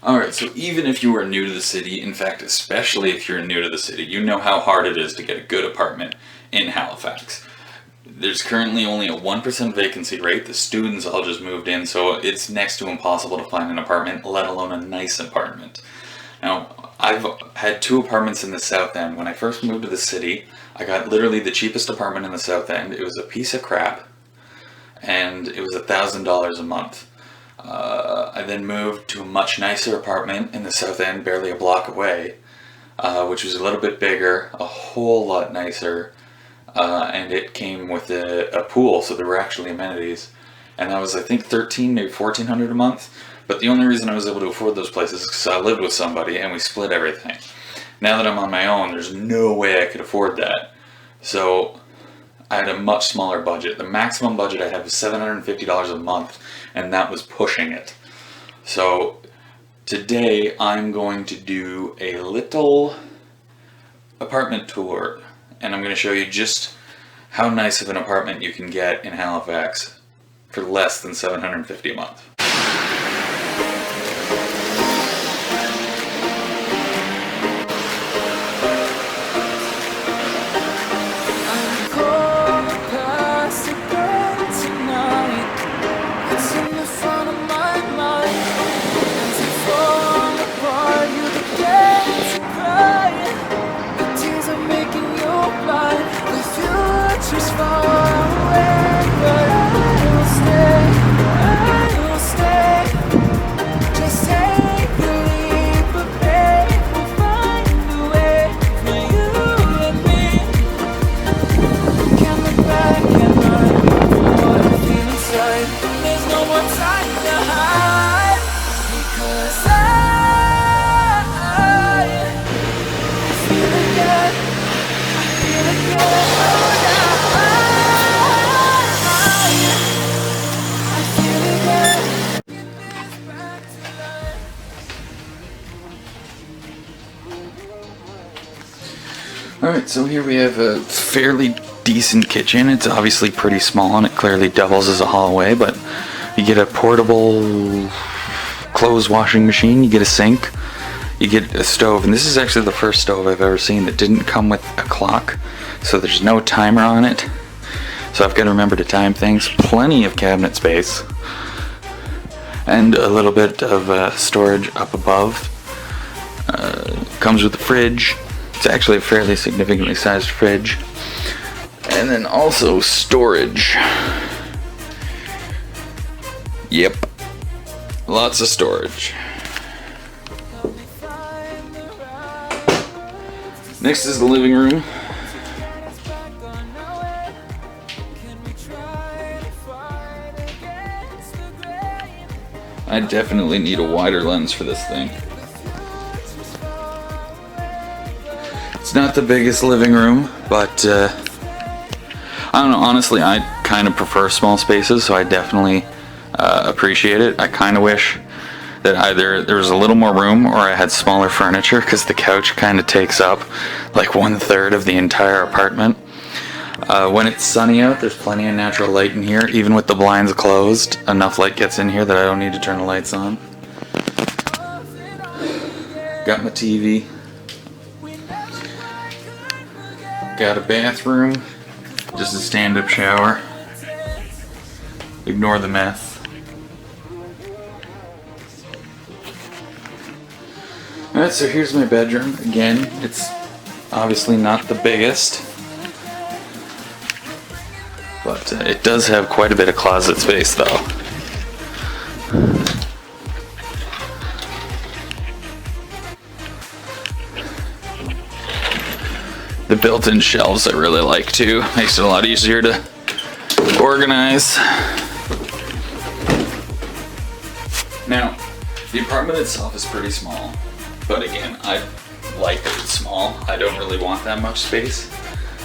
Alright, so even if you are new to the city, in fact, especially if you're new to the city, you know how hard it is to get a good apartment in Halifax. There's currently only a 1% vacancy rate. The students all just moved in, so it's next to impossible to find an apartment, let alone a nice apartment. Now, I've had 2 apartments in the South End. When I first moved to the city, I got literally the cheapest apartment in the South End. It was a piece of crap, and it was $1,000 a month. I then moved to a much nicer apartment in the South End, barely a block away, which was a little bit bigger, a whole lot nicer, and it came with a pool, so there were actually amenities. And that was, I think, $1,300, maybe $1,400 a month. But the only reason I was able to afford those places is because I lived with somebody and we split everything. Now that I'm on my own, there's no way I could afford that. So I had a much smaller budget. The maximum budget I had was $750 a month, and that was pushing it. So today I'm going to do a little apartment tour, and I'm going to show you just how nice of an apartment you can get in Halifax for less than $750 a month. Alright, so here we have a fairly decent kitchen. It's obviously pretty small and it clearly doubles as a hallway, but you get a portable clothes washing machine, you get a sink, you get a stove, and this is actually the first stove I've ever seen that didn't come with a clock, so there's no timer on it. So I've got to remember to time things. Plenty of cabinet space, and a little bit of storage up above. Comes with a fridge. It's actually a fairly significantly sized fridge. And then also storage. Yep. Lots of storage. Next is the living room. I definitely need a wider lens for this thing. It's not the biggest living room, but I don't know, honestly I kind of prefer small spaces, so I definitely appreciate it. I kind of wish that either there was a little more room or I had smaller furniture, because the couch kind of takes up like 1/3 of the entire apartment. When it's sunny out, there's plenty of natural light in here. Even with the blinds closed, enough light gets in here that I don't need to turn the lights on. Got my TV. Got a bathroom. Just a stand-up shower. Ignore the mess. Alright, so here's my bedroom. Again, it's obviously not the biggest, but it does have quite a bit of closet space though. The built-in shelves I really like too. Makes it a lot easier to organize. Now, the apartment itself is pretty small, but again, I like that it's small. I don't really want that much space.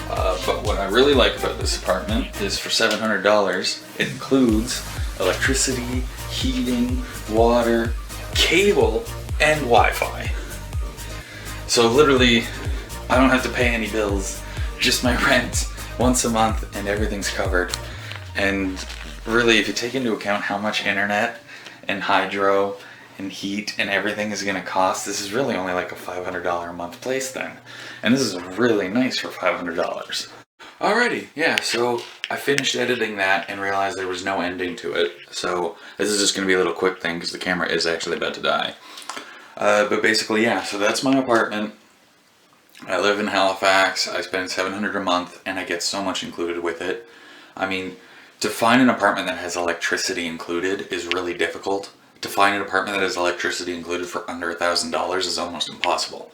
But what I really like about this apartment is for $700, it includes electricity, heating, water, cable, and Wi-Fi. So literally, I don't have to pay any bills, just my rent once a month and everything's covered. And really, if you take into account how much internet and hydro and heat and everything is going to cost, this is really only like a $500 a month place then. And this is really nice for $500. Alrighty, yeah, so I finished editing that and realized there was no ending to it. So this is just going to be a little quick thing because the camera is actually about to die. But basically, yeah, so that's my apartment. I live in Halifax. I spend $700 a month and I get so much included with it. I mean, to find an apartment that has electricity included is really difficult. To find an apartment that has electricity included for under $1,000 is almost impossible.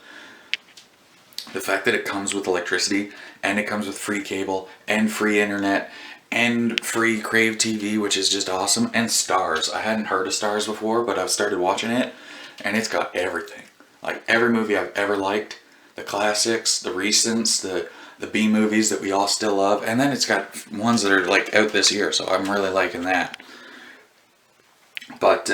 The fact that it comes with electricity and it comes with free cable and free internet and free Crave TV, which is just awesome, and Stars. I hadn't heard of Stars before, but I've started watching it and it's got everything. Like every movie I've ever liked, the classics, the recents, the B movies that we all still love, and then it's got ones that are like out this year, so I'm really liking that. But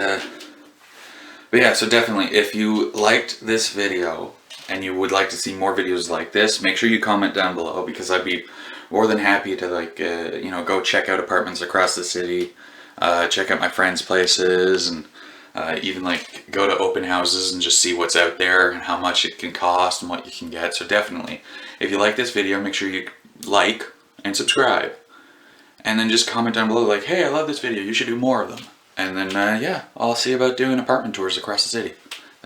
yeah, so definitely, if you liked this video and you would like to see more videos like this, make sure you comment down below, because I'd be more than happy to go check out apartments across the city, check out my friends' places, and even like go to open houses and just see what's out there and how much it can cost and what you can get. So definitely, if you like this video, make sure you like and subscribe, and then just comment down below like, hey, I love this video, you should do more of them. And then yeah, I'll see about doing apartment tours across the city.